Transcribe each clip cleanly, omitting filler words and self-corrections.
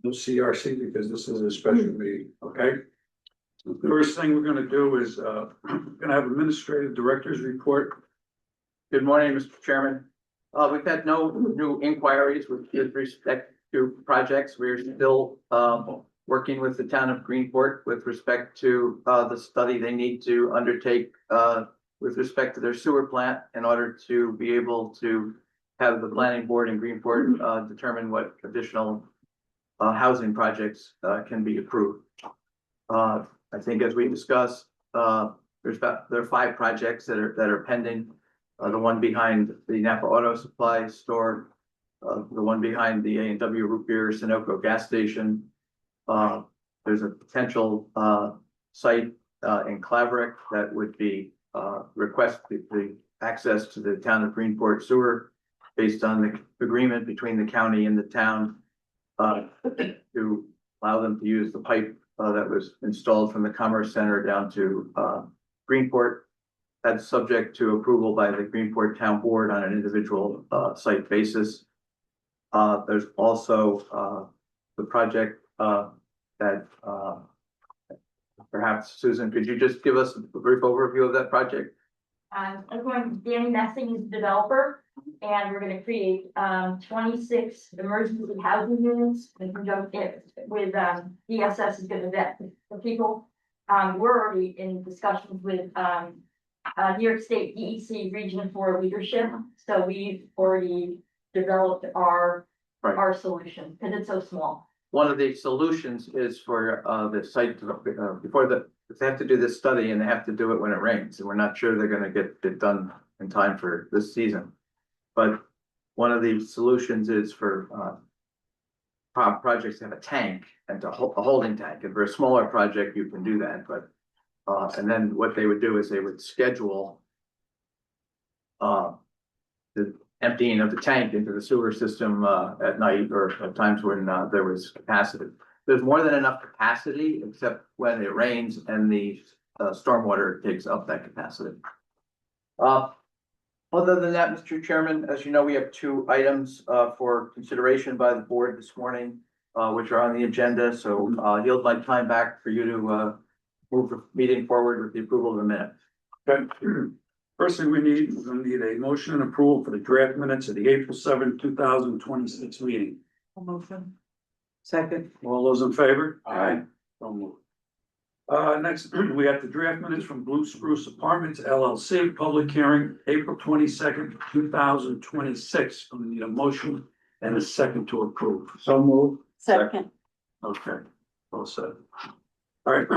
No CRC because this is a special meeting, okay? The first thing we're gonna do is, we're gonna have administrative director's report. Good morning, Mr. Chairman. We've had no new inquiries with respect to projects. We're still working with the town of Greenport with respect to the study they need to undertake with respect to their sewer plant in order to be able to have the planning board in Greenport determine what additional housing projects can be approved. I think as we discussed, there are 5 projects that are pending. The one behind the Napa Auto Supply store, the one behind the A&W Root Beer Sunoco gas station. There's a potential site in Claverick that would be request the access to the town of Greenport sewer based on the agreement between the county and the town to allow them to use the pipe that was installed from the Commerce Center down to Greenport. That's subject to approval by the Greenport Town Board on an individual site basis. There's also the project that perhaps Susan, could you just give us a brief overview of that project? Danny Messing is the developer, and we're gonna create 26 emergency housing units in conjunction with DSS is gonna vet the people. We're already in discussions with New York State DEC Region 4 leadership, so we've already developed our solution because it's so small. One of the solutions is for the site before they have to do this study, and they have to do it when it rains, and we're not sure they're going to get it done in time for this season. But one of the solutions is for projects to have a tank and a holding tank, and for a smaller project you can do that. But and then what they would do is they would schedule the emptying of the tank into the sewer system at night or at times when there was capacity. There's more than enough capacity, except when it rains and the stormwater takes up that capacity. Other than that, Mr. Chairman, as you know, we have 2 items for consideration by the board this morning, which are on the agenda. So I'll yield my time back for you to move the meeting forward with the approval of the minutes. Okay. First thing we're gonna need a motion and approval for the draft minutes of the April 7, 2026 meeting. A motion. Second. All those in favor? Aye. So moved. Next, we have the draft minutes from Blue Spruce Apartments LLC, public hearing, April 22nd, 2026. We need a motion and a second to approve. So moved. Second. Okay, well said. All right,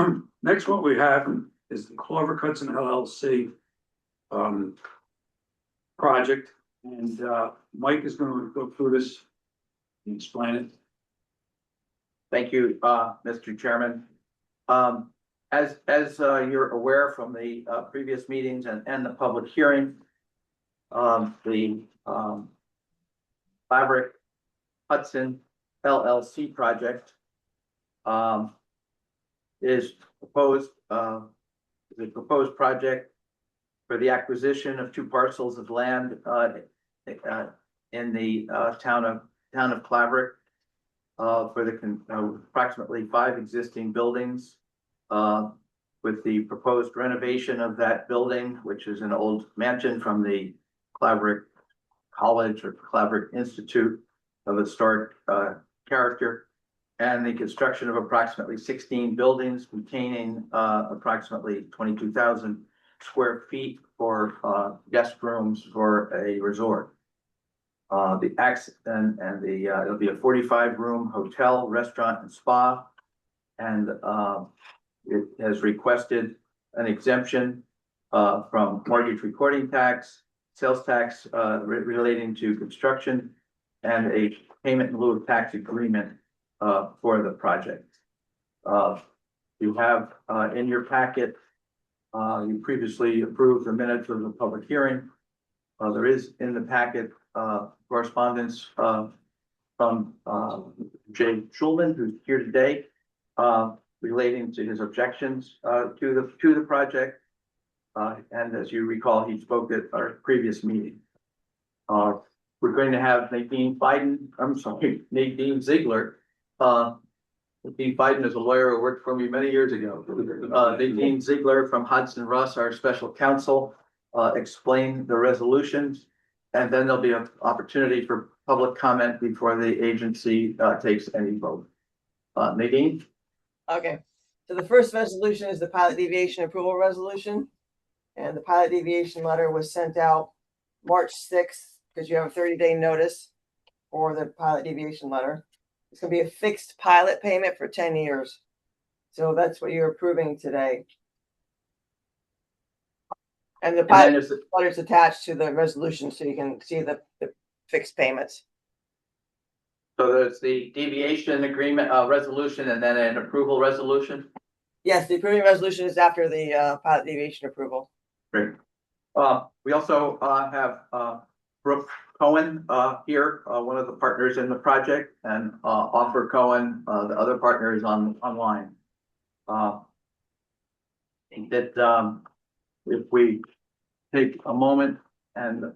next what we have is the Clover Cuts and LLC project, and Mike is going to go through this and explain it. Thank you, Mr. Chairman. As you're aware from the previous meetings and the public hearing, the Claverick Hudson LLC project is a proposed project for the acquisition of 2 parcels of land in the town of Claverick for the approximately 5 existing buildings, with the proposed renovation of that building, which is an old mansion from the Claverick College or Claverick Institute of Historic Character, and the construction of approximately 16 buildings containing approximately 22,000 square feet for guest rooms for a resort. It'll be a 45-room hotel, restaurant, and spa, and it has requested an exemption from mortgage recording tax, sales tax relating to construction, and a payment in lieu of tax agreement for the project. You have in your packet, you previously approved the minutes of the public hearing. There is in the packet correspondence from Jay Schulman, who's here today, relating to his objections to the project. And as you recall, he spoke at our previous meeting. We're going to have Nadine Ziegler Dean Biden is a lawyer who worked for me many years ago. Dean Ziegler from Hudson Russ, our special counsel, explain the resolutions. And then there'll be an opportunity for public comment before the agency takes any vote. Nadine? Okay, so the first resolution is the pilot deviation approval resolution. And the pilot deviation letter was sent out March 6th, because you have a 30-day notice for the pilot deviation letter. It's gonna be a fixed pilot payment for 10 years. So that's what you're approving today. And the And then pilot is it, letter is attached to the resolution, so you can see the fixed payments. so there's the deviation agreement, resolution, and then an approval resolution? Yes, the approving resolution is after the pilot deviation approval. Great. We also have Brooke Cohen here, one of the partners in the project, and Offer Cohen, the other partner, is online. That if we take a moment and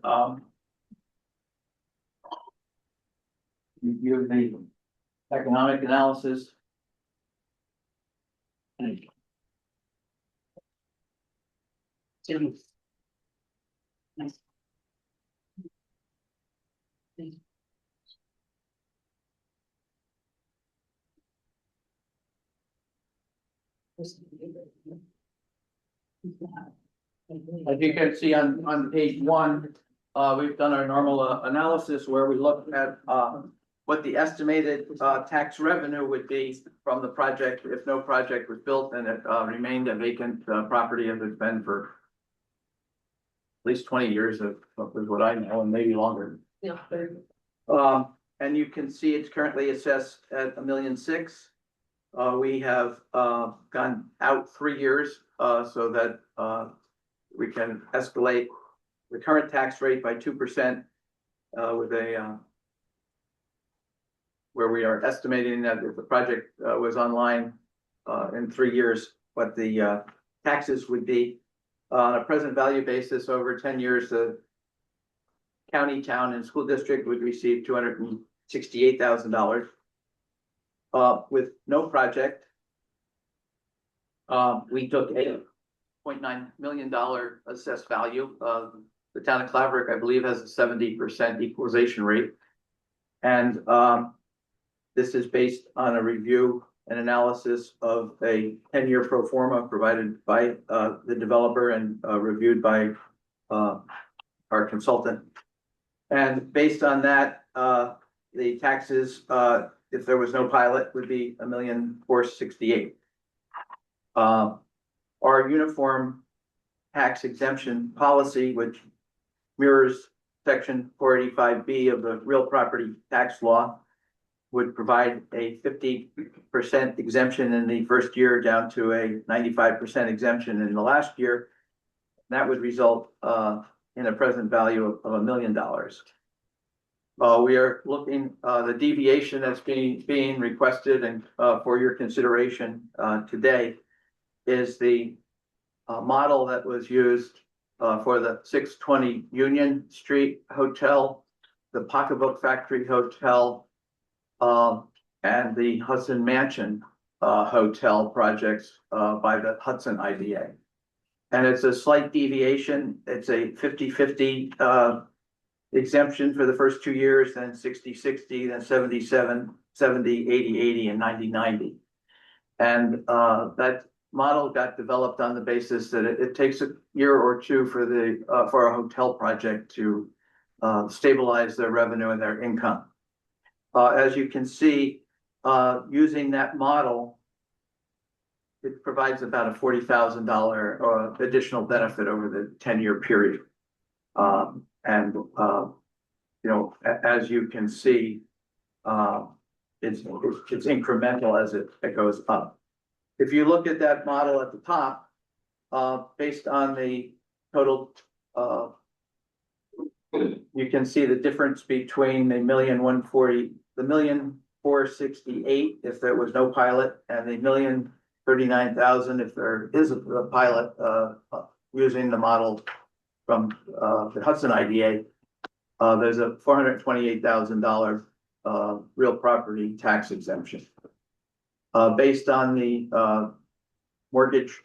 review the economic analysis. As you can see on page one, we've done our normal analysis where we look at what the estimated tax revenue would be from the project if no project was built and it remained a vacant property as it's been for at least 20 years of is what I know, and maybe longer. Yeah. And you can see it's currently assessed at $1.6 million. We have gone out 3 years so that we can escalate the current tax rate by 2% with a where we are estimating that if the project was online in 3 years, what the taxes would be on a present value basis over 10 years. The county, town, and school district would receive $268,000. With no project, we took $8.9 million assessed value. The town of Claverack, I believe, has a 70% equalization rate. And this is based on a review and analysis of a 10-year pro forma provided by the developer and reviewed by our consultant. And based on that, the taxes, if there was no pilot, would be $1,468,000. Our uniform tax exemption policy, which mirrors section 485B of the real property tax law, would provide a 50% exemption in the first year down to a 95% exemption in the last year. That would result in a present value of $1 million. We are looking, the deviation that's being requested and for your consideration today is the model that was used for the 620 Union Street Hotel, the Pocketbook Factory Hotel, and the Hudson Mansion Hotel projects by the Hudson IDA. And it's a slight deviation. It's a 50-50 exemption for the first 2 years, then 60-60, then 77-70, 80-80, and 90-90. And that model got developed on the basis that it takes a year or two for a hotel project to stabilize their revenue and their income. As you can see, using that model, it provides about a $40,000 additional benefit over the 10-year period. And you know, as you can see, it's incremental as it goes up. If you look at that model at the top, based on the total, you can see the difference between the $1,468,000 if there was no pilot, and the $1,039,000 if there is a pilot, using the model from the Hudson IDA. There's a $428,000 real property tax exemption. Based on the mortgage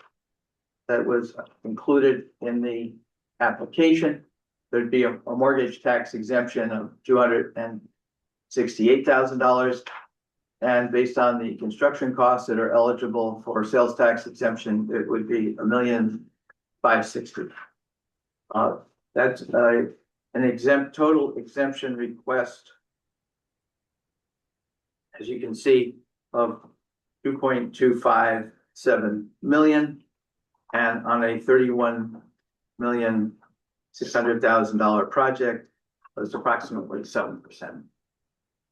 that was included in the application, there'd be a mortgage tax exemption of $268,000. And based on the construction costs that are eligible for sales tax exemption, it would be $1,560,000. That's an total exemption request, as you can see, of $2.257 million, and on a $31,600,000 project, it's approximately 7%.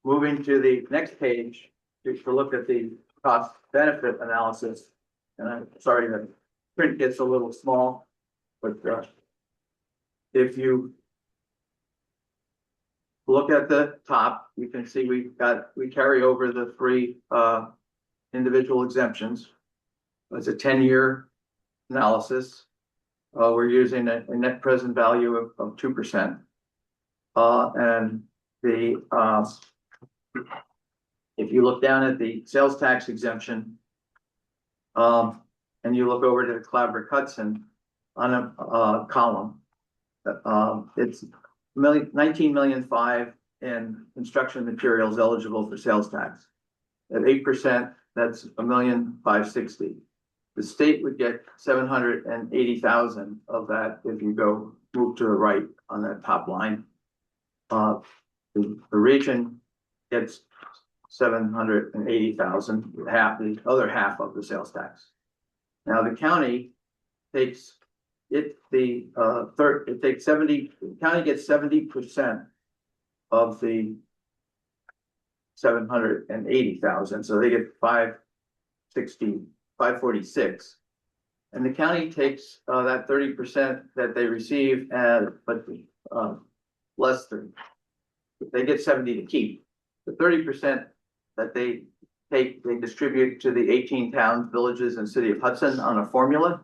Moving to the next page, to look at the cost benefit analysis, and I'm sorry the print gets a little small, but if you look at the top, you can see we carry over the three individual exemptions. It's a 10-year analysis. We're using a net present value of 2%. And the if you look down at the sales tax exemption, and you look over to the Claverack Hudson on a column, it's $19.5 million in construction materials eligible for sales tax. At 8%, that's $1,560,000. The state would get $780,000 of that if you move to the right on that top line. The region gets $780,000, the other half of the sales tax. Now the county takes the county gets 70% of the $780,000, so they get $546,000, and the county takes that 30% that they receive, but less than they get 70 to keep. The 30% that they take, they distribute to the 18 towns, villages, and city of Hudson on a formula,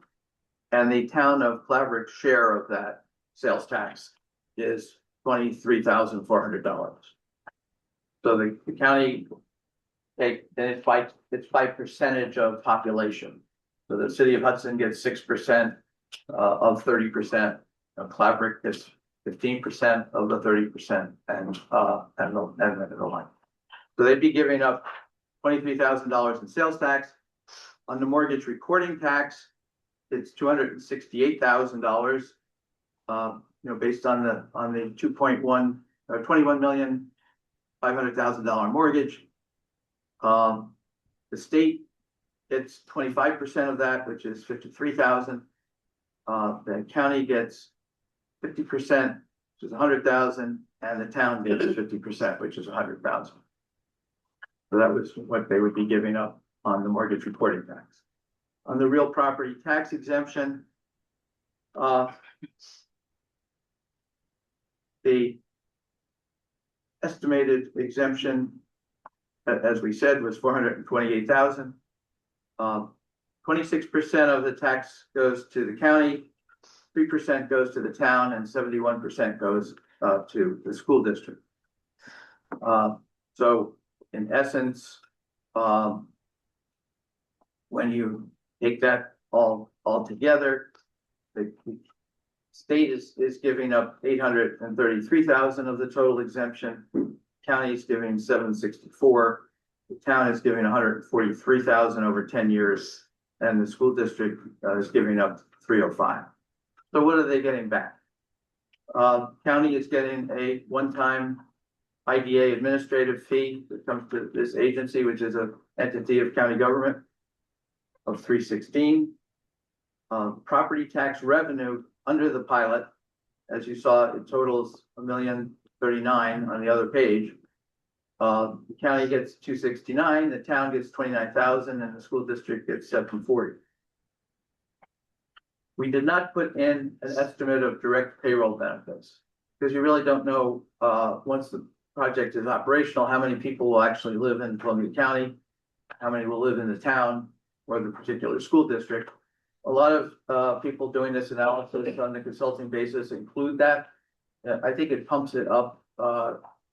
and the town of Claverack's share of that sales tax is $23,400. So the county it's by percentage of population. So the city of Hudson gets 6% of 30%. Claverack gets 15% of the 30%, and the line. So they'd be giving up $23,000 in sales tax. On the mortgage recording tax, it's $268,000. Based on the $21,500,000 mortgage. The state gets 25% of that, which is $53,000. The county gets 50%, which is $100,000, and the town gets 50%, which is $100,000. So that was what they would be giving up on the mortgage reporting tax. On the real property tax exemption, the estimated exemption, as we said, was $428,000. 26% of the tax goes to the county, 3% goes to the town, and 71% goes to the school district. So in essence, when you take that all together, the state is giving up $833,000 of the total exemption. County is giving $764,000. The town is giving $143,000 over 10 years, and the school district is giving up $305,000. So what are they getting back? County is getting a one-time IDA administrative fee that comes to this agency, which is an entity of county government, of $316,000. Property tax revenue under the pilot, as you saw, it totals $1,039,000 on the other page. The county gets $269,000, the town gets $29,000, and the school district gets $740,000. We did not put in an estimate of direct payroll benefits because you really don't know once the project is operational how many people will actually live in Columbia County, how many will live in the town or the particular school district. A lot of people doing this analysis on the consulting basis include that. I think it pumps it up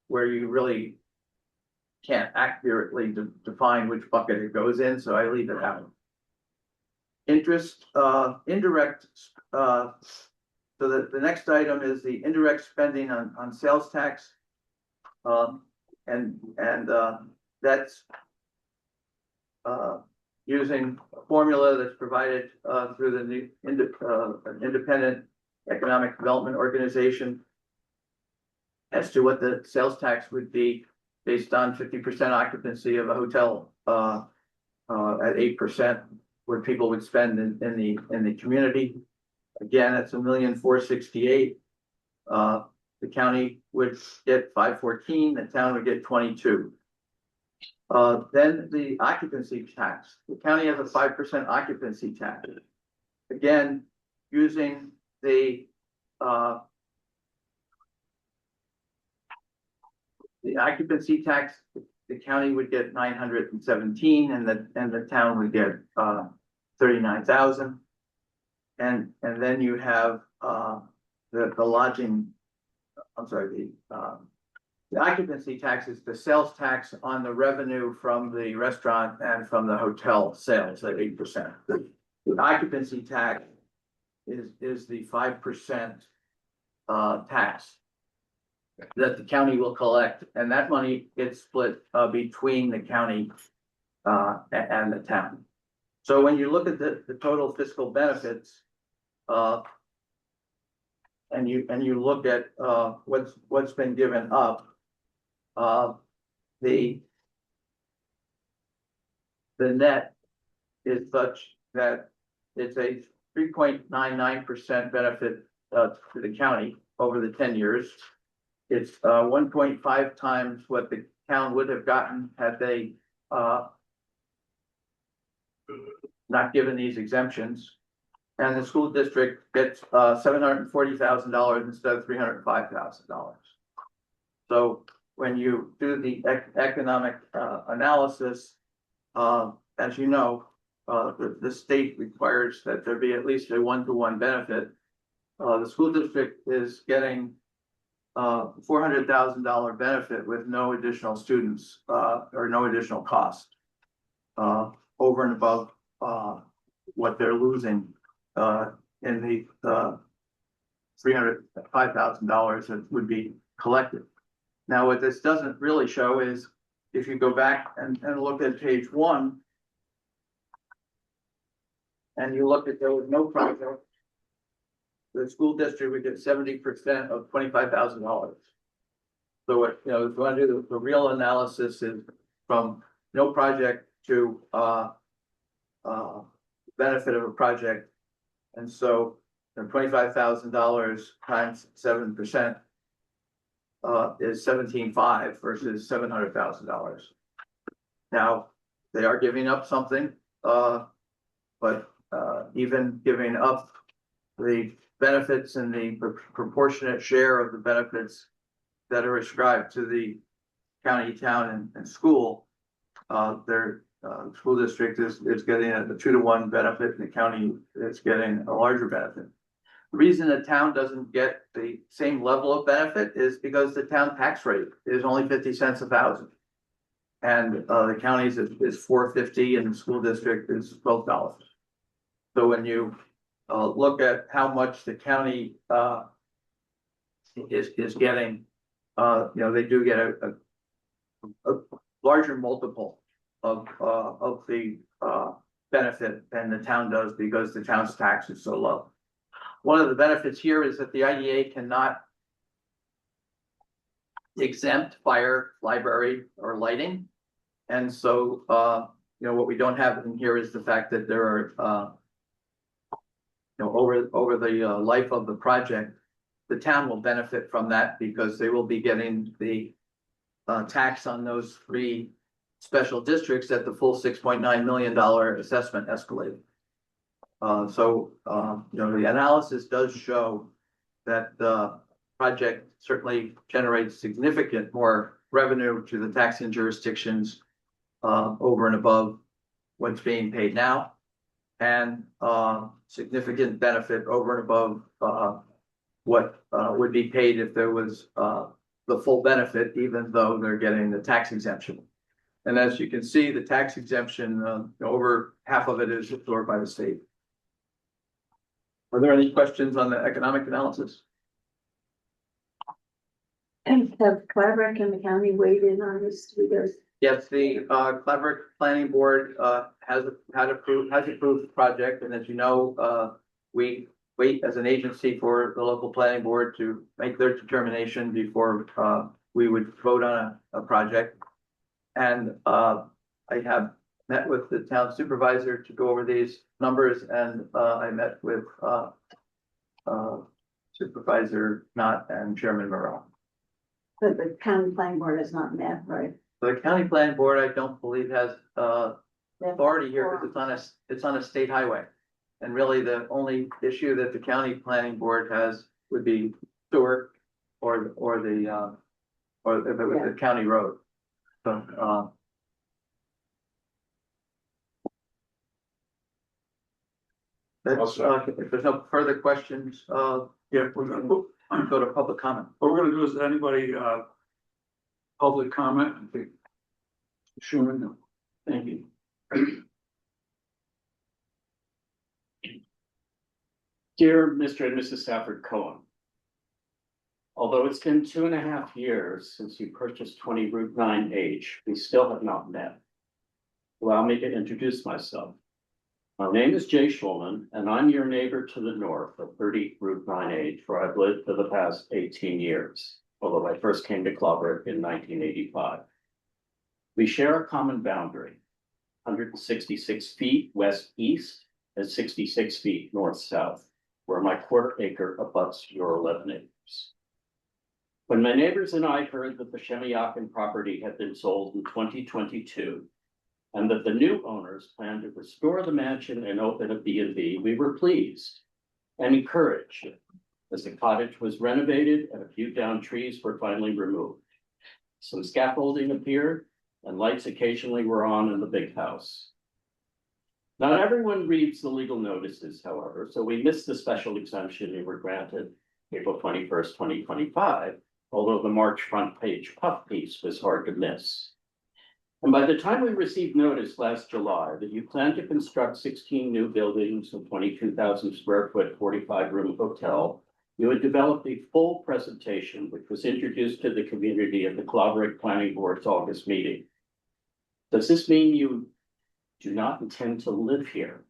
where you really can't accurately define which bucket it goes in, so I leave it out. Interest, indirect, so the next item is the indirect spending on sales tax. And that's using a formula that's provided through the new independent economic development organization as to what the sales tax would be based on 50% occupancy of a hotel at 8%, where people would spend in the community. Again, it's $1,468,000. The county would get 514, the town would get 22. Then the occupancy tax. The county has a 5% occupancy tax. Again, using the occupancy tax, the county would get 917 and the town would get 39,000. And then you have the lodging, I'm sorry, the occupancy tax is the sales tax on the revenue from the restaurant and from the hotel sales at 8%. The occupancy tax is the 5% tax that the county will collect, and that money gets split between the county and the town. So when you look at the total fiscal benefits, and you look at what's been given up, the net is such that it's a 3.99% benefit to the county over the 10 years. It's 1.5 times what the town would have gotten had they not given these exemptions. And the school district gets $740,000 instead of $305,000. So when you do the economic analysis, as you know, the state requires that there be at least a 1-to-1 benefit. The school district is getting $400,000 benefit with no additional students or no additional cost over and above what they're losing in the $305,000 that would be collected. Now, what this doesn't really show is if you go back and look at page 1, and you look at there was no project, the school district would get 70% of $25,000. So what, if you want to do the real analysis is from no project to benefit of a project. And so $25,000 times 7% is $17,500 versus $700,000. Now, they are giving up something, but even giving up the benefits and the proportionate share of the benefits that are ascribed to the county, town, and school, their school district is getting a 2-to-1 benefit, and the county is getting a larger benefit. The reason the town doesn't get the same level of benefit is because the town tax rate is only 50 cents a thousand. And the county's is $4.50 and the school district is $12. So when you look at how much the county is getting, they do get a larger multiple of the benefit than the town does because the town's tax is so low. One of the benefits here is that the IDA cannot exempt fire, library, or lighting. And so, what we don't have in here is the fact that there are, over the life of the project, the town will benefit from that because they will be getting the tax on those 3 special districts at the full $6.9 million assessment escalated. So the analysis does show that the project certainly generates significant more revenue to the taxing jurisdictions over and above what's being paid now, and significant benefit over and above what would be paid if there was the full benefit, even though they're getting the tax exemption. And as you can see, the tax exemption, over half of it is absorbed by the state. Are there any questions on the economic analysis? And have Claverack and the county weighed in on this because Yes, the Claverack Planning Board has approved the project, and as you know, we wait as an agency for the local planning board to make their determination before we would vote on a project. And I have met with the town supervisor to go over these numbers, and I met with Supervisor Knott and Chairman Morrell. the county planning board has not met, right? The county planning board, I don't believe has authority here because it's on a state highway. And really, the only issue that the county planning board has would be sewer or if it was the county road. So, that's, if there's no further questions, Yeah, we're gonna, go to public comment. what we're gonna do is anybody, public comment, I think. Schuman, no. Thank you. Dear Mr. and Mrs. Stafford Cohen. Although it's been 2.5 years since you purchased 20 Route 9H, we still have not met. Allow me to introduce myself. My name is Jay Schulman, and I'm your neighbor to the north of 30 Route 9H, where I've lived for the past 18 years, although I first came to Claverack in 1985. We share a common boundary, 166 feet west-east and 66 feet north-south, where my 1/4 acre abuts your 11 acres. When my neighbors and I heard that the Shemiakin property had been sold in 2022, and that the new owners planned to restore the mansion and open a B&B, we were pleased and encouraged as the cottage was renovated and a few downed trees were finally removed. Some scaffolding appeared and lights occasionally were on in the big house. Not everyone reads the legal notices, however, so we missed the special exemption we were granted April 21st, 2025, although the March front page puff piece was hard to miss. And by the time we received notice last July that you plan to construct 16 new buildings, a 22,000 square foot, 45-room hotel, you had developed a full presentation, which was introduced to the community at the Claverack Planning Board's August meeting. Does this mean you do not intend to live here?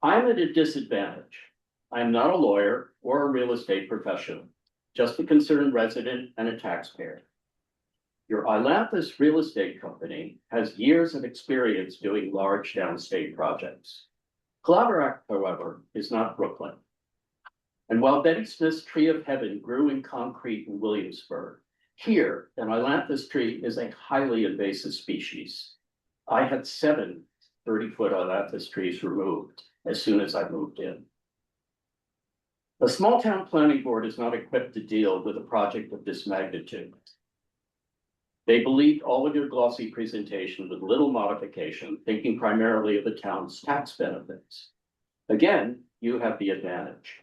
I'm at a disadvantage. I am not a lawyer or a real estate professional, just a concerned resident and a taxpayer. Your Ilanthus real estate company has years of experience doing large downstate projects. Claverack, however, is not Brooklyn. And while Betty Smith's tree of heaven grew in concrete in Williamsburg, here, an Ilanthus tree is a highly invasive species. I had 7 30-foot Ilanthus trees removed as soon as I moved in. A small town planning board is not equipped to deal with a project of this magnitude. They believed all of your glossy presentation with little modification, thinking primarily of the town's tax benefits. Again, you have the advantage.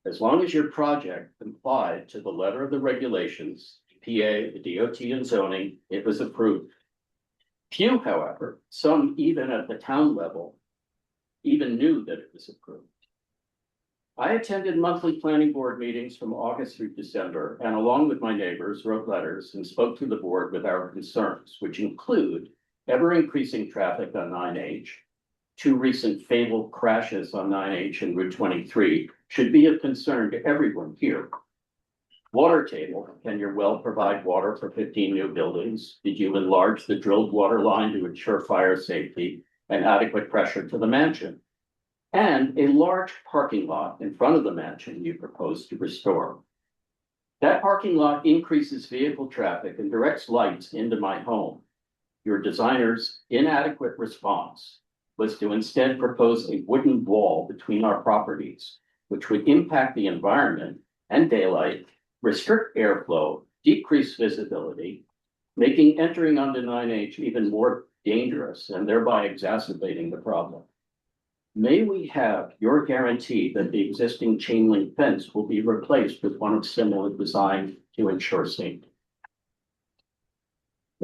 As long as your project complied to the letter of the regulations, PA, the DOT and zoning, it was approved. Few, however, some even at the town level, even knew that it was approved. I attended monthly planning board meetings from August through December, and along with my neighbors, wrote letters and spoke to the board with our concerns, which include ever-increasing traffic on 9H, 2 recent fatal crashes on 9H and Route 23 should be of concern to everyone here. Water table, can your well provide water for 15 new buildings? Did you enlarge the drilled water line to ensure fire safety and adequate pressure to the mansion? And a large parking lot in front of the mansion you propose to restore. That parking lot increases vehicle traffic and directs lights into my home. Your designer's inadequate response was to instead propose a wooden wall between our properties, which would impact the environment and daylight, restrict airflow, decrease visibility, making entering onto 9H even more dangerous and thereby exacerbating the problem. May we have your guarantee that the existing chain link fence will be replaced with one of similar design to ensure safety?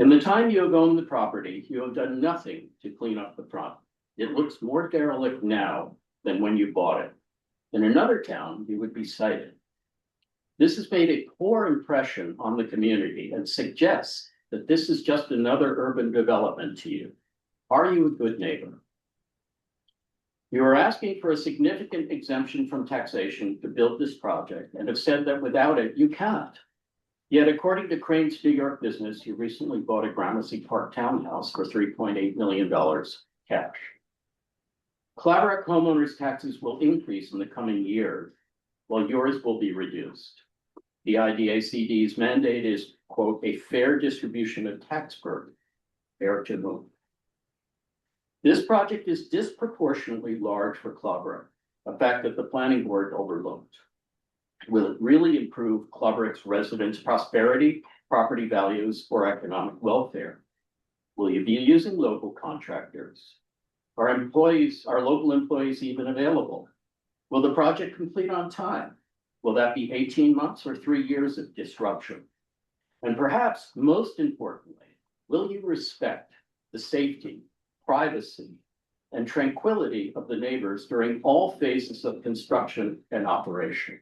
In the time you have owned the property, you have done nothing to clean up the front. It looks more derelict now than when you bought it. In another town, you would be cited. This has made a poor impression on the community and suggests that this is just another urban development to you. Are you a good neighbor? You are asking for a significant exemption from taxation to build this project and have said that without it, you can't. Yet according to Crane's New York Business, you recently bought a Gramercy Park townhouse for $3.8 million cash. Claverack homeowners' taxes will increase in the coming year, while yours will be reduced. The IDACD's mandate is, quote, a fair distribution of tax burden. Fair to whom? This project is disproportionately large for Claverack, a fact that the planning board overlooked. Will it really improve Claverack's residents' prosperity, property values, or economic welfare? Will you be using local contractors? Are local employees even available? Will the project complete on time? Will that be 18 months or 3 years of disruption? And perhaps most importantly, will you respect the safety, privacy, and tranquility of the neighbors during all phases of construction and operation?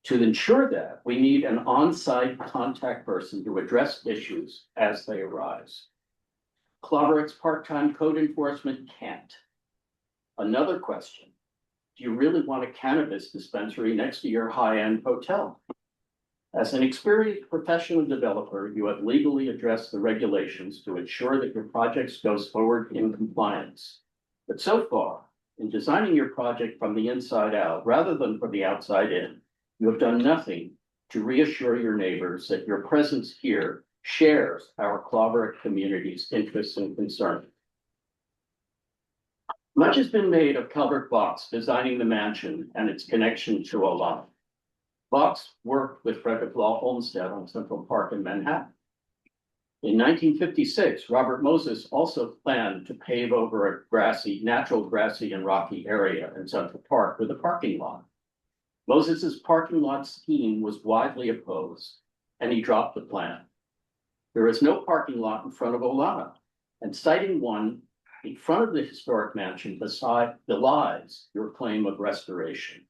To ensure that, we need an on-site contact person to address issues as they arise. Claverack's part-time code enforcement can't. Another question, do you really want a cannabis dispensary next to your high-end hotel? As an experienced professional developer, you have legally addressed the regulations to ensure that your project goes forward in compliance. But so far, in designing your project from the inside out, rather than from the outside in, you have done nothing to reassure your neighbors that your presence here shares our Claverack community's interests and concerns. Much has been made of Calvert Vaux designing the mansion and its connection to Olam. Vaux worked with Frederick Law Olmsted on Central Park in Manhattan. In 1956, Robert Moses also planned to pave over a natural grassy and rocky area in Central Park with a parking lot. Moses's parking lot scheme was widely opposed, and he dropped the plan. There is no parking lot in front of Olana, and citing one in front of the historic mansion belies your claim of restoration.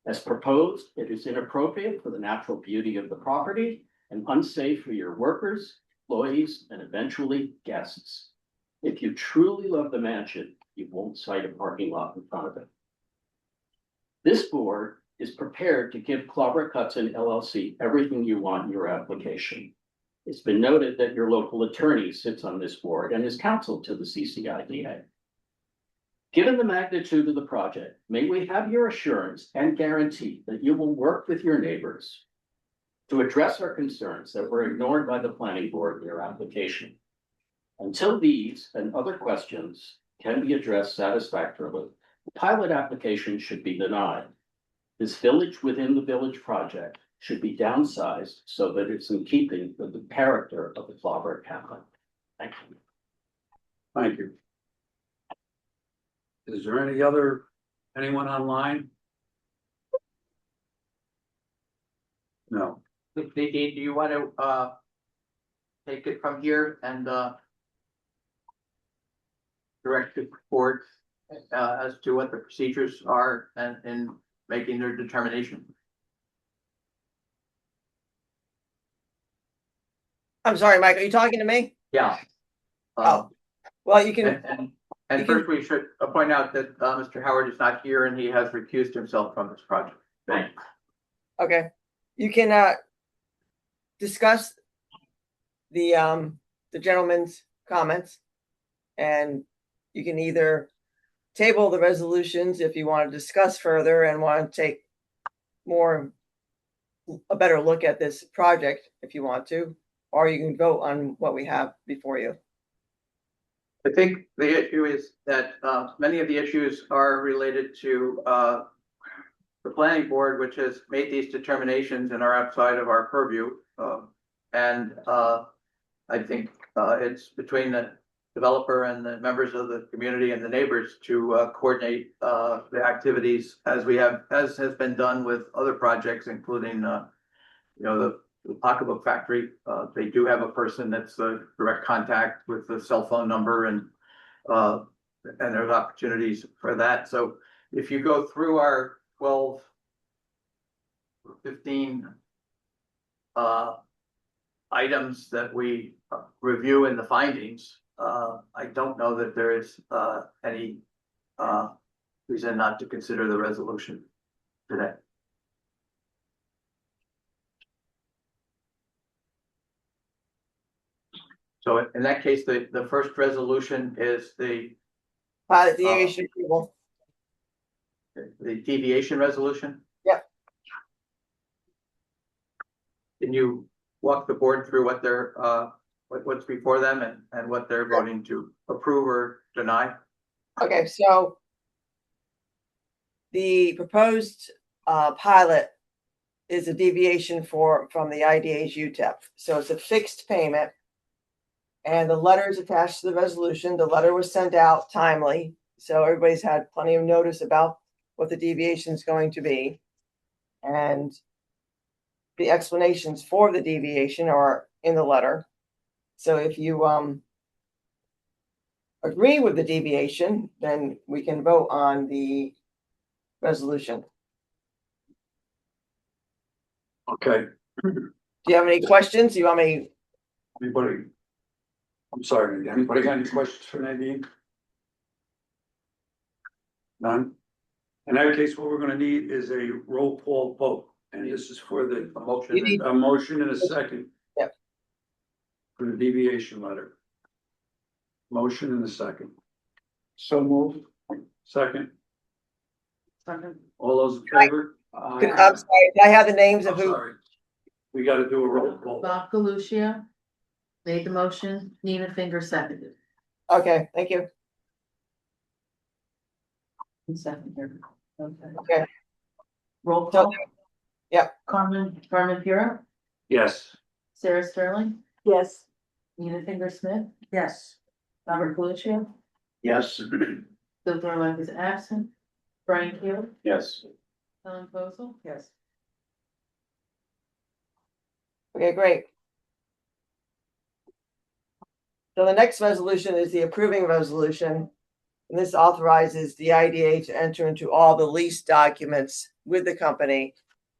As proposed, it is inappropriate for the natural beauty of the property and unsafe for your workers, employees, and eventually guests. If you truly love the mansion, you won't cite a parking lot in front of it. This board is prepared to give Claverack Hudson LLC everything you want in your application. It's been noted that your local attorney sits on this board and is counsel to the CCIDA. Given the magnitude of the project, may we have your assurance and guarantee that you will work with your neighbors to address our concerns that were ignored by the planning board in your application. Until these and other questions can be addressed satisfactorily, the pilot application should be denied. This village within the village project should be downsized so that it's in keeping with the character of the Claverack hamlet. Thank you. Thank you. Is there anyone online? No. Nadine, do you want to take it from here and direct the board as to what the procedures are and in making their determination? I'm sorry, Mike, are you talking to me? Yeah. Oh, well, you can, And first, we should point out that Mr. Howard is not here and he has recused himself from this project. Thanks. okay, you can discuss the gentleman's comments. And you can either table the resolutions if you want to discuss further and want to take a better look at this project if you want to, or you can vote on what we have before you. I think the issue is that many of the issues are related to the planning board, which has made these determinations and are outside of our purview. And I think it's between the developer and the members of the community and the neighbors to coordinate the activities as has been done with other projects, including the the pocketbook factory. They do have a person that's a direct contact with the cell phone number and there's opportunities for that. So if you go through our 12 or 15 items that we review in the findings, I don't know that there is any reason not to consider the resolution today. So in that case, the first resolution is the Pilot deviation approval. deviation resolution? Yep. Can you walk the board through what they're, what's before them and what they're voting to approve or deny? Okay, so the proposed pilot is a deviation from the IDA's UTEP. So it's a fixed payment. And the letter is attached to the resolution. The letter was sent out timely, so everybody's had plenty of notice about what the deviation is going to be. And the explanations for the deviation are in the letter. So if you agree with the deviation, then we can vote on the resolution. Okay, Do you have any questions? Do you want me? anybody? I'm sorry, anybody got any questions for Nadine? None? In that case, what we're gonna need is a roll call vote, and this is for the Motion and a motion and a second. Yep. For the deviation letter. Motion and a second. So moved. Second. Second. All those in favor? I'm sorry, can I have the names of I'm who? sorry. We gotta do a roll call. Bob Galuccia made the motion, Nina Finger seconded. Okay, thank you. Second here. Okay. Okay. Roll So, call. yep. Carmen Puro, Yes. Sarah Sterling, Yes, Nina Finger Smith. Yes. Robert Galuccia, Yes. Bill Thorlock is absent. Brian Keel, Yes. Helen Posel. Yes. Okay, great. So the next resolution is the approving resolution. And this authorizes the IDA to enter into all the lease documents with the company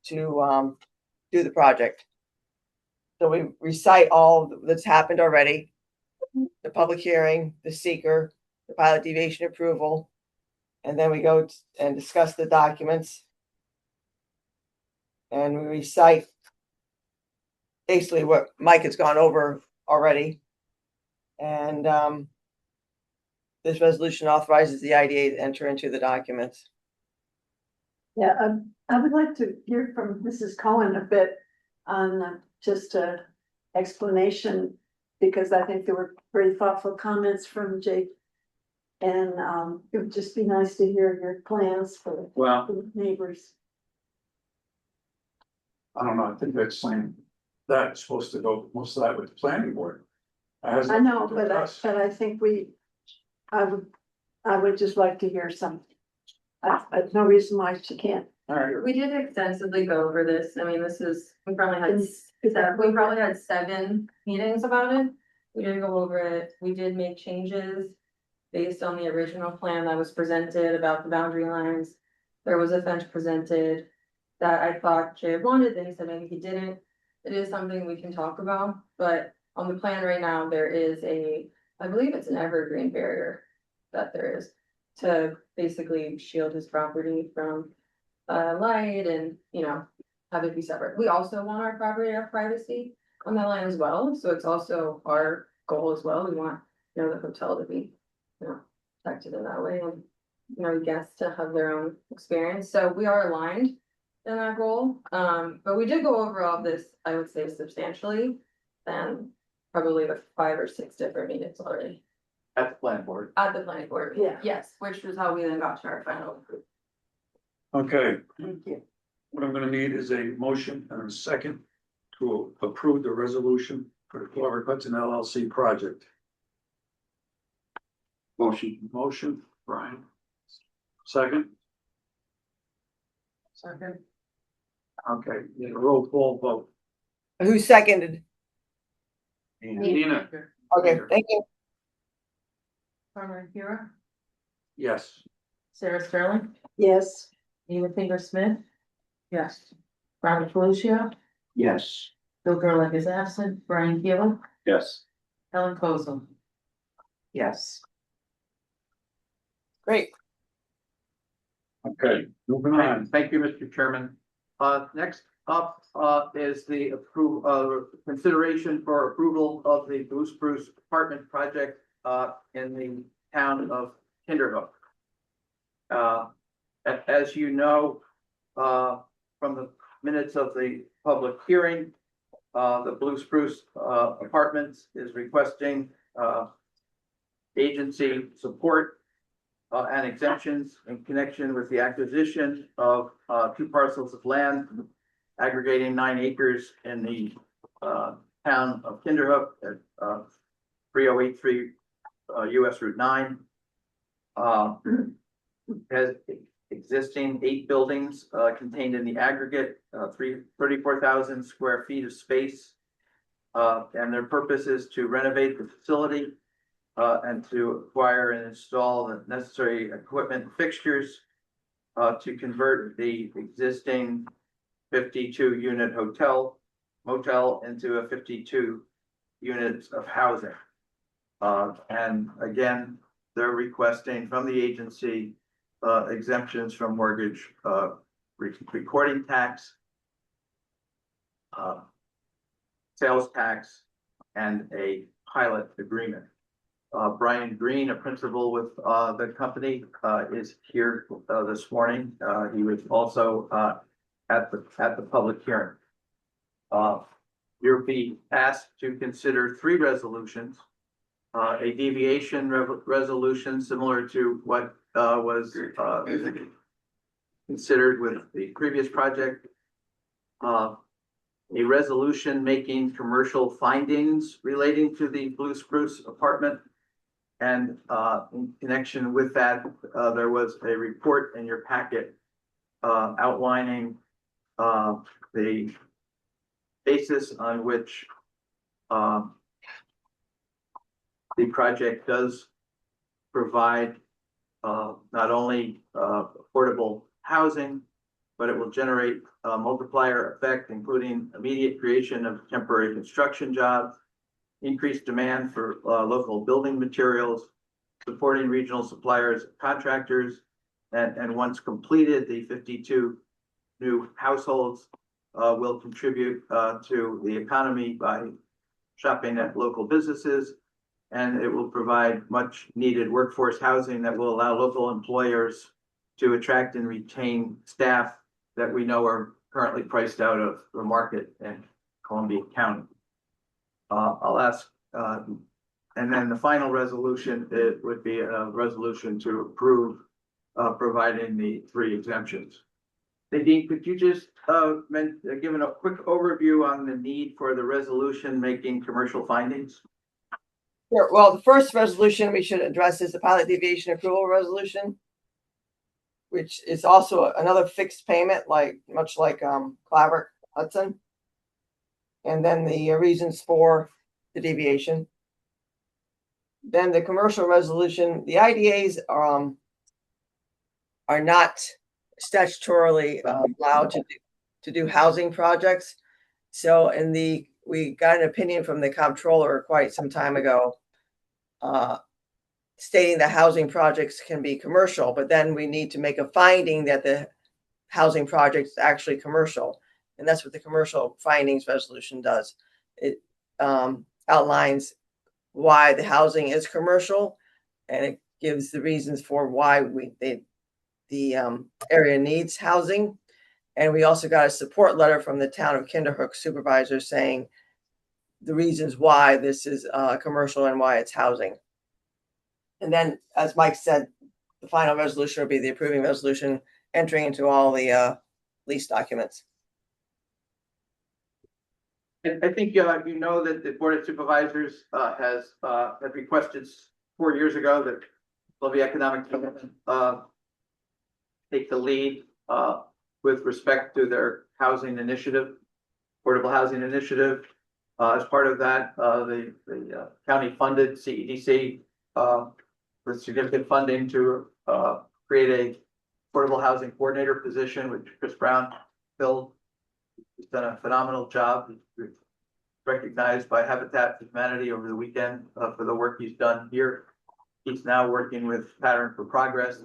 to do the project. So we recite all that's happened already. The public hearing, the seeker, the pilot deviation approval. And then we go and discuss the documents. And we recite basically what Mike has gone over already. And this resolution authorizes the IDA to enter into the documents. yeah, I would like to hear from Mrs. Cohen a bit on just a explanation, because I think there were very thoughtful comments from Jake. And it would just be nice to hear your plans for Well, the neighbors. I don't know, I think that's saying that's supposed to go, most of that with the planning board. I know, but I think I would just like to hear some. I've no reason why she can't. All right, We did extensively go over this. I mean, we probably had 7 meetings about it. We did go over it. We did make changes based on the original plan that was presented about the boundary lines. There was a fence presented that I thought Jay wanted, then he said maybe he didn't. It is something we can talk about, but on the plan right now, there is I believe it's an evergreen barrier that there is to basically shield his property from light and, have it be separate. We also want our property to have privacy on that line as well, so it's also our goal as well. We want, the hotel to be, protected in that way and, guests to have their own experience. So we are aligned in that goal. But we did go over all this, I would say substantially, and probably the 5 or 6 different meetings already at the planning board. at the planning board. Yeah. Yes, which was how we then got to our final approval. okay, Thank you. what I'm gonna need is a motion and a second to approve the resolution for the Clover Hudson LLC project. Motion, Brian. Second, Second. okay, need a roll call vote. Who seconded? Nina, Okay, thank you. Carmen Hura, yes. Sarah Sterling, Yes, Nina Finger Smith. Yes. Robert Felicia, Yes. Bill Gerlach is absent, Brian Gill, Yes. Helen Kozel. Yes. Great. Okay, moving on. Thank you, Mr. Chairman. Next up, is the consideration for approval of the Blue Spruce apartment project, in the town of Kinderhook. As you know, from the minutes of the public hearing, the Blue Spruce, Apartments is requesting, agency support and exemptions in connection with the acquisition of two parcels of land aggregating 9 acres in the town of Kinderhook at 3083 US Route 9. Has existing 8 buildings contained in the aggregate, 34,000 square feet of space. And their purpose is to renovate the facility and to acquire and install the necessary equipment and fixtures to convert the existing 52 unit motel into a 52 units of housing. And again, they're requesting from the agency exemptions from mortgage recording tax, sales tax, and a pilot agreement. Brian Green, a principal with the company, is here this morning. He was also at the public hearing. You'll be asked to consider 3 resolutions. A deviation resolution similar to what was considered with the previous project. A resolution making commercial findings relating to the Blue Spruce apartment. And in connection with that, there was a report in your packet outlining the basis on which the project does provide not only affordable housing, but it will generate a multiplier effect, including immediate creation of temporary construction jobs, increased demand for local building materials, supporting regional suppliers, contractors, and once completed, the 52 new households will contribute to the economy by shopping at local businesses. And it will provide much needed workforce housing that will allow local employers to attract and retain staff that we know are currently priced out of the market in Columbia County. I'll ask, and then the final resolution, it would be a resolution to approve providing the 3 exemptions. Nadine, could you just give a quick overview on the need for the resolution making commercial findings? Sure. Well, the first resolution we should address is the pilot deviation approval resolution, which is also another fixed payment, much like Claverick Hudson. And then the reasons for the deviation. Then the commercial resolution, the IDAs are not statutorily allowed to do housing projects. So we got an opinion from the comptroller quite some time ago stating that housing projects can be commercial, but then we need to make a finding that the housing project is actually commercial. And that's what the commercial findings resolution does. It outlines why the housing is commercial, and it gives the reasons for why the area needs housing. And we also got a support letter from the town of Kinderhook supervisor saying the reasons why this is commercial and why it's housing. And then, as Mike said, the final resolution will be the approving resolution entering into all the lease documents. And I think you know that the Board of Supervisors has requested 4 years ago that Columbia Economic Development take the lead with respect to their housing initiative. Affordable Housing Initiative. As part of that, the county funded CEDC with significant funding to create a affordable housing coordinator position, which Chris Brown filled. He's done a phenomenal job. He's recognized by Habitat for Humanity over the weekend for the work he's done here. He's now working with Pattern for Progress.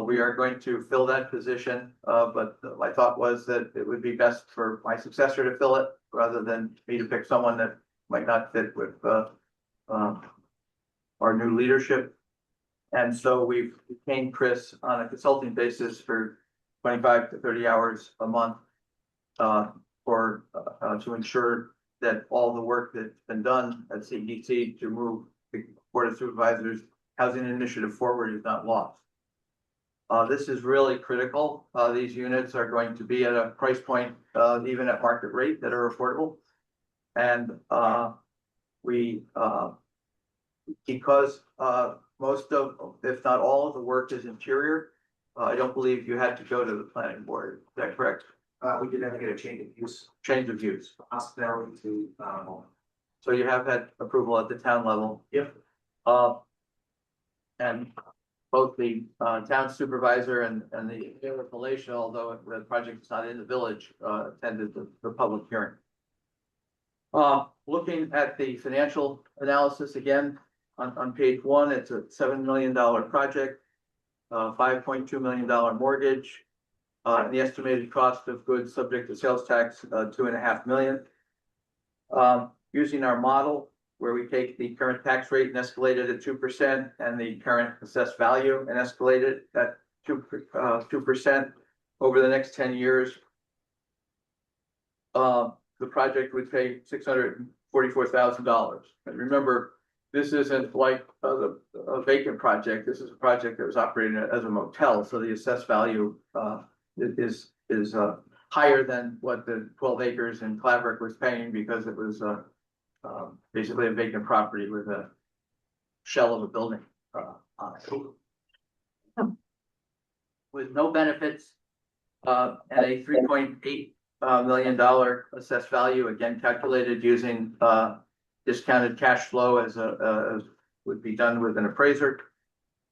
We are going to fill that position, but my thought was that it would be best for my successor to fill it rather than me to pick someone that might not fit with our new leadership. And so we've retained Chris on a consulting basis for 25 to 30 hours a month to ensure that all the work that's been done at CDC to move the Board of Supervisors Housing Initiative forward is not lost. This is really critical. These units are going to be at a price point, even at market rate, that are affordable. And because most of, if not all of the work is interior, I don't believe you had to go to the planning board. Is that correct? We did have to get a change of use, Change of use. hospitality to, So you have had approval at the town level. Yep. And both the town supervisor and the mayor of Malaysia, although the project is not in the village, attended the public hearing. Looking at the financial analysis again, on page 1, it's a $7 million project, $5.2 million mortgage, and the estimated cost of goods subject to sales tax, $2.5 million. Using our model, where we take the current tax rate and escalate it at 2% and the current assessed value and escalate it at 2% over the next 10 years. The project would pay $644,000. And remember, this isn't like a vacant project. This is a project that was operating as a motel. So the assessed value is higher than what the 12 acres in Claverick was paying, because it was basically a vacant property with a shell of a building on it. With no benefits, and a $3.8 million assessed value, again calculated using discounted cash flow as would be done with an appraiser.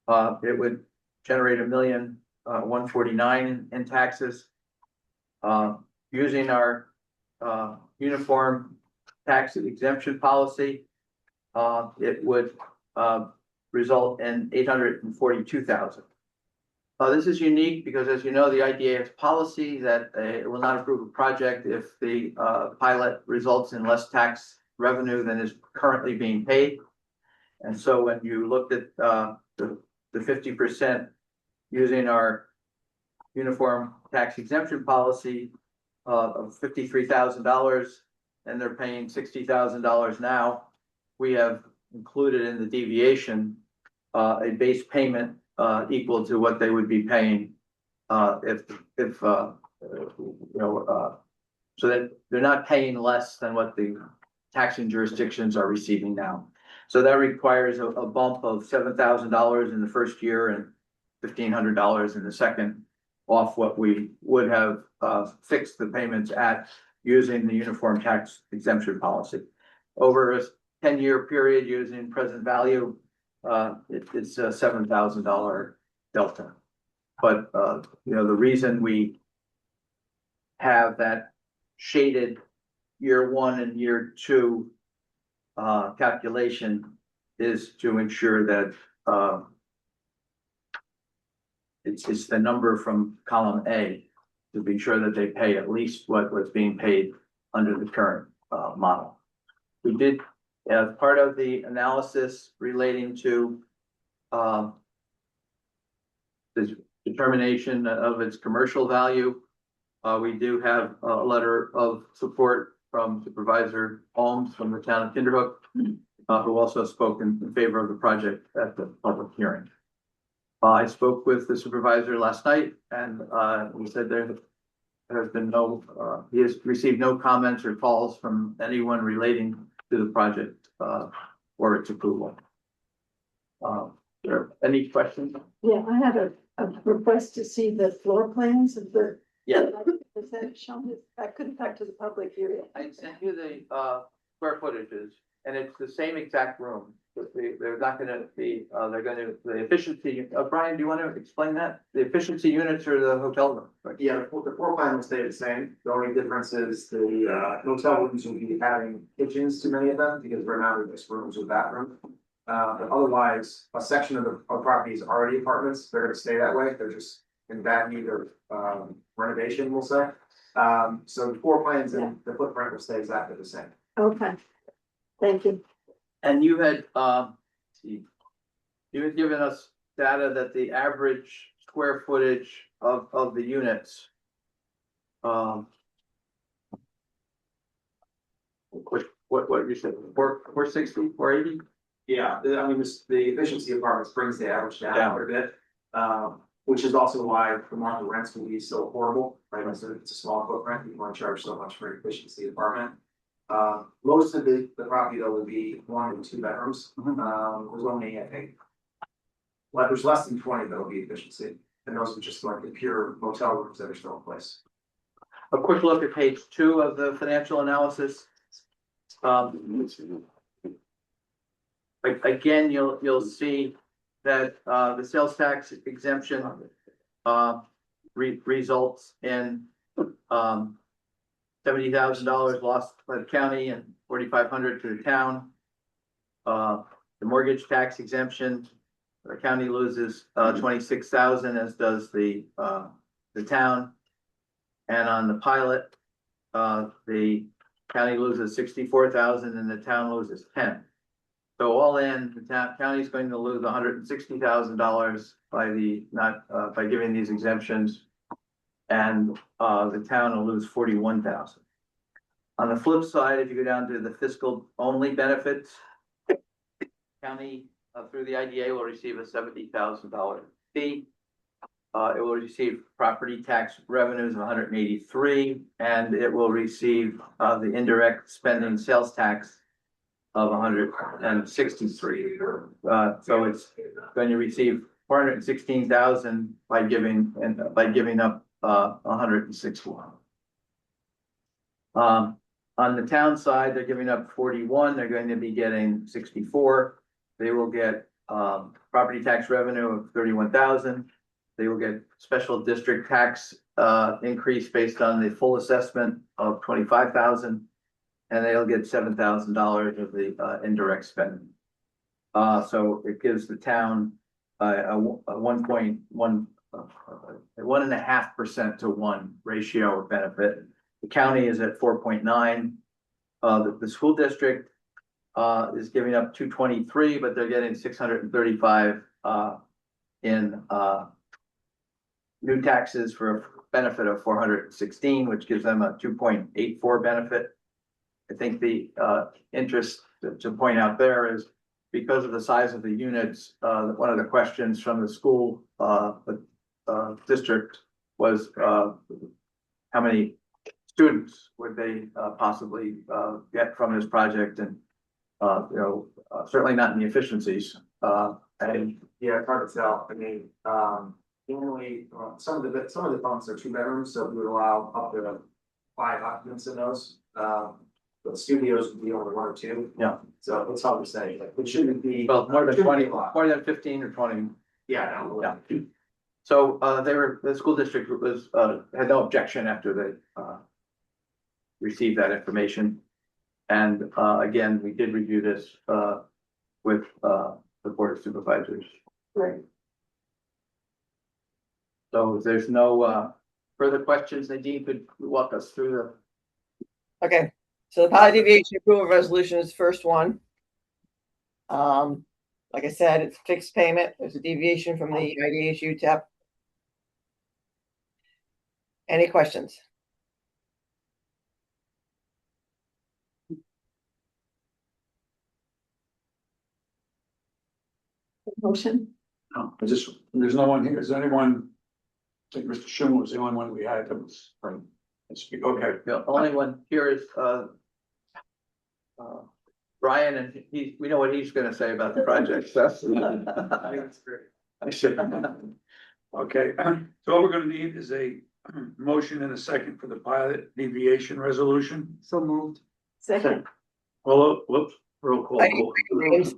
It would generate $1,149,000 in taxes. Using our uniform tax exemption policy, it would result in $842,000. This is unique because, as you know, the IDA has policy that it will not approve a project if the pilot results in less tax revenue than is currently being paid. And so when you looked at the 50% using our uniform tax exemption policy of $53,000, and they're paying $60,000 now, we have included in the deviation a base payment equal to what they would be paying if so that they're not paying less than what the taxing jurisdictions are receiving now. So that requires a bump of $7,000 in the first year and $1,500 in the second, off what we would have fixed the payments at using the uniform tax exemption policy. Over a 10-year period using present value, it's a $7,000 delta. But the reason we have that shaded year 1 and year 2 calculation is to ensure that it's the number from column A, to be sure that they pay at least what was being paid under the current model. We did, as part of the analysis relating to the determination of its commercial value, we do have a letter of support from Supervisor Holmes from the town of Kinderhook, who also spoke in favor of the project at the public hearing. I spoke with the supervisor last night, and he said there has been no, he has received no comments or calls from anyone relating to the project or its approval. Any questions? Yeah, I had a request to see the floor plans of the. Yeah. Is that shown? I couldn't talk to the public here. I sent you the square footages, and it's the same exact room. But they're not gonna be, they're gonna, the efficiency, Brian, do you want to explain that? The efficiency units are the hotel room, right? Yeah, the floor plan will stay the same. The only difference is the hotel rooms will be having kitchens to many of them because we're not just rooms with bathroom. But otherwise, a section of the property is already apartments. They're gonna stay that way. They're just in bad need of renovation, we'll say. So the floor plans and the footprint will stay exactly the same. Okay. Thank you. And you had, you had given us data that the average square footage of the units. What you said, 460, 480? Yeah, I mean, the efficiency apartments brings the average down Down. quite a bit. Which is also why the market rents will be so horrible, right? So it's a small footprint, you want to charge so much for an efficiency apartment. Most of the property though will be 1 and 2 bedrooms. There's only, I think. Well, there's less than 20 that'll be efficiency, and those are just like the pure motel rooms that are still in place. A quick look at page 2 of the financial analysis. Again, you'll see that the sales tax exemption results in $70,000 lost by the county and $4,500 to the town. The mortgage tax exemption, the county loses $26,000, as does the town. And on the pilot, the county loses $64,000 and the town loses $10,000. So all in, the county is going to lose $160,000 by giving these exemptions. And the town will lose $41,000. On the flip side, if you go down to the fiscal only benefits, county through the IDA will receive a $70,000 fee. It will receive property tax revenues of $183,000, and it will receive the indirect spending sales tax of $163,000. So it's going to receive $416,000 by giving up $161,000. On the town side, they're giving up $41,000. They're going to be getting $64,000. They will get property tax revenue of $31,000. They will get special district tax increase based on the full assessment of $25,000. And they'll get $7,000 of the indirect spending. So it gives the town a 1.5% to 1 ratio of benefit. The county is at 4.9. The school district is giving up $223,000, but they're getting $635,000 in new taxes for a benefit of $416,000, which gives them a 2.84 benefit. I think the interest to point out there is because of the size of the units, one of the questions from the school district was how many students would they possibly get from this project, and certainly not in the efficiencies. And yeah, it's hard to tell. I mean, normally, some of the bunks are 2 bedrooms, so we would allow up to 5 occupants in those. But studios would be only 1 or 2. Yeah. So it's hard to say, like, it shouldn't be. Well, more than shouldn't be 20, a lot. more than 15 or 20. Yeah, no, Yeah. So the school district was had no objection after they received that information. And again, we did review this with the Board of Supervisors. Right. So if there's no further questions, Nadine could walk us through the. Okay, so the pilot deviation approval resolution is the first one. Like I said, it's fixed payment. There's a deviation from the IDH UTEP. Any questions? Motion. No, there's no one here. Is anyone? I think Mr. Schumer was the only one we had that was from. Okay. The only one here is Brian, and we know what he's gonna say about the project, so. I think it's great. I said, okay, so what we're gonna need is a motion and a second for the pilot deviation resolution. So moved. Second, Well, whoops, roll call. I need names.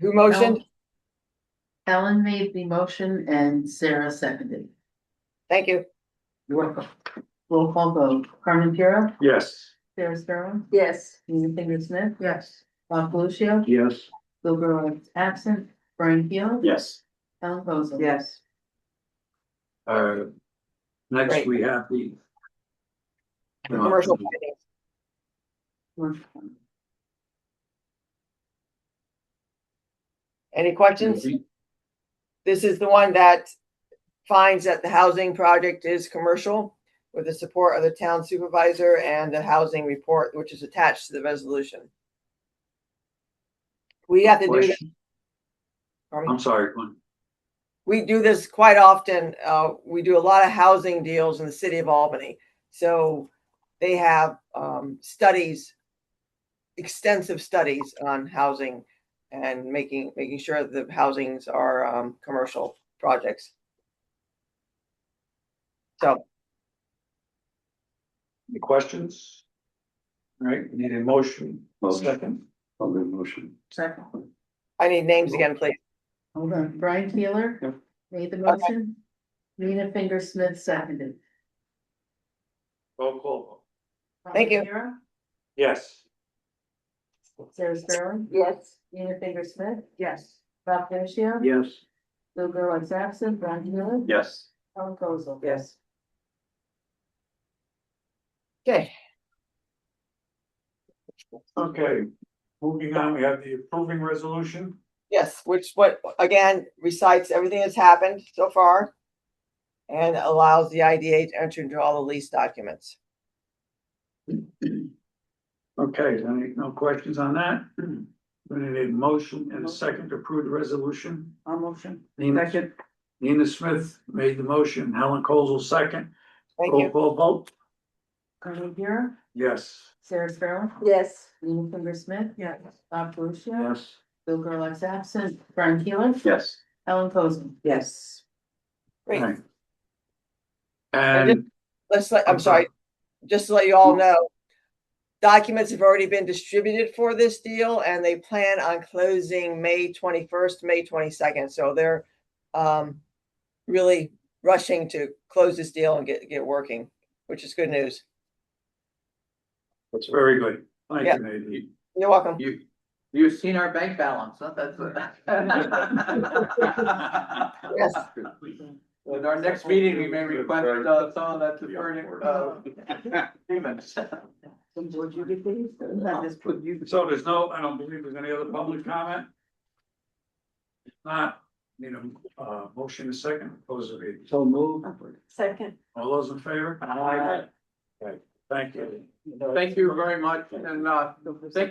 Who motioned? Ellen made the motion and Sarah seconded. Thank you. You're welcome. Roll call vote, Carmen Piero, Yes. Sarah Sparrow, yes. Nina Finger Smith, Yes. Bob Lucio, Yes. Bill Burrow is absent, Brian Hill. Yes. Ellen Posey. Yes. Next, Great. we have the. Commercial findings. Any questions? This is the one that finds that the housing project is commercial with the support of the town supervisor and the housing report, which is attached to the resolution. We have to do that. Question? I'm sorry, go on. We do this quite often. We do a lot of housing deals in the city of Albany. So they have studies, extensive studies on housing and making sure that the housings are commercial projects. So Any questions? All right, we need a motion. Motion. Second. I'll do motion. Second. I need names again, please. Hold on, Brian Taylor Yep. made the motion, Nina Finger Smith seconded. Roll call. Thank you. Carmen Piero, Yes. Sarah Sparrow, Yes. Nina Finger Smith, Yes. Bob Lucio, Yes. Bill Burrow is absent, Brian Hill. Yes. Ellen Posey. Yes. Okay, Okay, moving on, we have the approving resolution. yes, which what, again, recites everything that's happened so far and allows the IDA to enter into all the lease documents. Okay, no questions on that? We need a motion and a second to approve the resolution. I'll motion. Nina, Nina Smith made the motion, Helen Kozel second. Thank Roll you. call vote. Carmen Piero, Yes. Sarah Sparrow, Yes. Nina Finger Smith, Yes. Bob Lucio, Yes. Bill Burrow is absent, Brian Taylor. Yes. Ellen Posey. Yes. Great. Right. And I'm sorry, just to let you all know, documents have already been distributed for this deal and they plan on closing May 21st, May 22nd. So they're really rushing to close this deal and get working, which is good news. that's very good. Thank Yeah. you, Nadine. You're welcome. You've seen our bank balance, huh? That's. Yes. At our next meeting, we may request some of that deferred payments. Would you get these? So there's no, I don't believe there's any other public comment. If not, need a motion a second, close the meeting. So move. Second. All those in favor? Aye. Okay, thank you. Thank you very much, and thank